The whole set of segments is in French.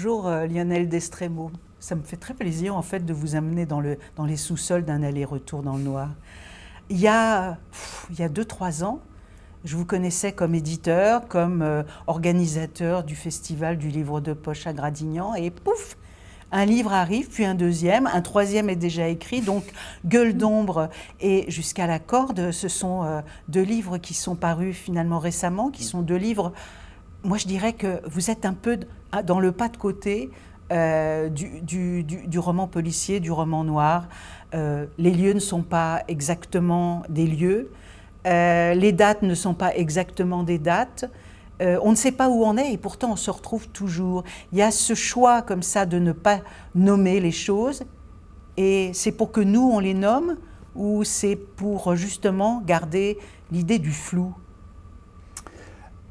Bonjour Lionel Destremo. Ça me fait très plaisir en fait de vous amener dans les sous-sols d'un aller-retour dans le noir. Il y a 2-3 ans, je vous connaissais comme éditeur, comme organisateur du festival du livre de poche à Gradignan et pouf, un livre arrive, puis un deuxième, un troisième est déjà écrit, donc Gueule d'ombre et Jusqu'à la corde, ce sont deux livres qui sont parus finalement récemment, qui sont deux livres. Moi, je dirais que vous êtes un peu dans le pas de côté du roman policier, du roman noir. Les lieux ne sont pas exactement des lieux, les dates ne sont pas exactement des dates. On ne sait pas où on est et pourtant on se retrouve toujours. Il y a ce choix comme ça de ne pas nommer les choses et c'est pour que nous, on les nomme ou c'est pour justement garder l'idée du flou?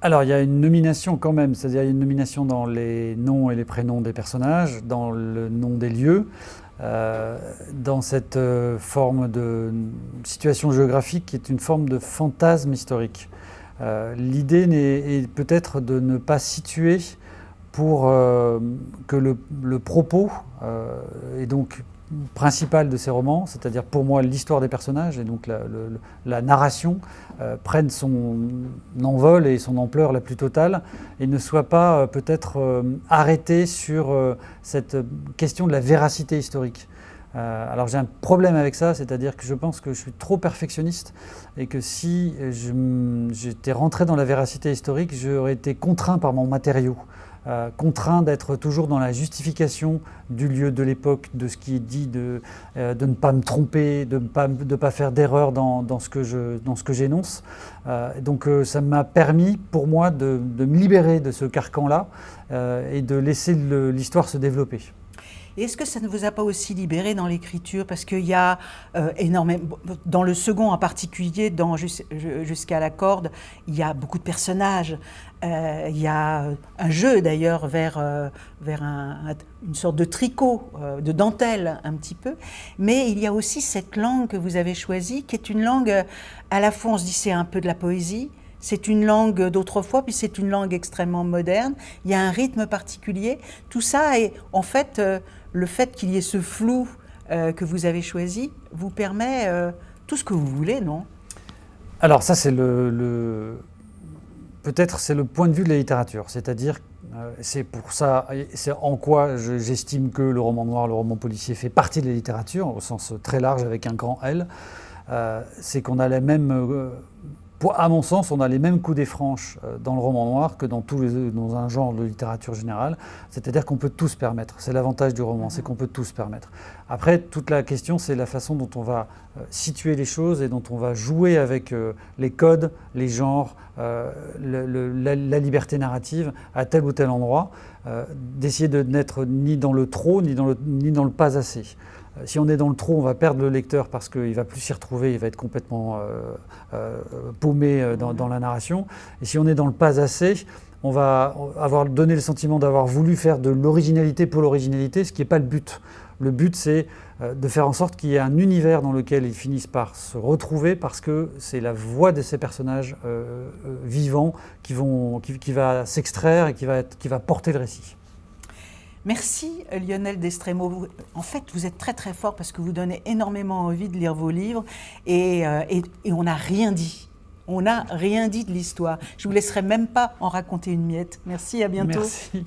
Alors, il y a une nomination quand même, c'est-à-dire il y a une nomination dans les noms et les prénoms des personnages, dans le nom des lieux, dans cette forme de situation géographique qui est une forme de fantasme historique. L'idée est peut-être de ne pas situer pour que le propos et donc principal de ces romans, c'est-à-dire pour moi l'histoire des personnages et donc la narration prenne son envol et son ampleur la plus totale et ne soit pas peut-être arrêté sur cette question de la véracité historique. Alors j'ai un problème avec ça, c'est-à-dire que je pense que je suis trop perfectionniste et que si j'étais rentré dans la véracité historique, j'aurais été contraint par mon matériau. Contraint d'être toujours dans la justification du lieu, de l'époque, de ce qui est dit, de ne pas me tromper, de ne pas faire d'erreur dans ce que j'énonce. Donc ça m'a permis pour moi de me libérer de ce carcan-là et de laisser l'histoire se développer. Et est-ce que ça ne vous a pas aussi libéré dans l'écriture? Parce qu'il y a énormément, dans le second en particulier, dans Jusqu'à la corde, il y a beaucoup de personnages. Il y a un jeu d'ailleurs vers une sorte de tricot, de dentelle un petit peu. Mais il y a aussi cette langue que vous avez choisie, qui est une langue, à la fois on se dit c'est un peu de la poésie, c'est une langue d'autrefois, puis c'est une langue extrêmement moderne. Il y a un rythme particulier. Tout ça, et en fait, le fait qu'il y ait ce flou que vous avez choisi vous permet tout ce que vous voulez, non? Alors ça, c'est peut-être c'est le point de vue de la littérature, c'est-à-dire c'est pour ça, c'est en quoi j'estime que le roman noir, le roman policier fait partie de la littérature au sens très large avec un grand L. C'est qu'on a la même à mon sens, on a les mêmes coups des franches dans le roman noir que dans un genre de littérature générale. C'est-à-dire qu'on peut tout se permettre. C'est l'avantage du roman, c'est qu'on peut tout se permettre. Après, toute la question, c'est la façon dont on va situer les choses et dont on va jouer avec les codes, les genres, la liberté narrative à tel ou tel endroit, d'essayer de n'être ni dans le trop, ni dans le pas assez. Si on est dans le trop, on va perdre le lecteur parce qu'il ne va plus s'y retrouver, il va être complètement paumé dans la narration. Et si on est dans le pas assez, on va donné le sentiment d'avoir voulu faire de l'originalité pour l'originalité, ce qui n'est pas le but. Le but, c'est de faire en sorte qu'il y ait un univers dans lequel ils finissent par se retrouver parce que c'est la voix de ces personnages vivants qui va s'extraire et qui va porter le récit. Merci Lionel Destremo. En fait, vous êtes très très fort parce que vous donnez énormément envie de lire vos livres et on n'a rien dit. On n'a rien dit de l'histoire. Je ne vous laisserai même pas en raconter une miette. Merci, à bientôt. Merci.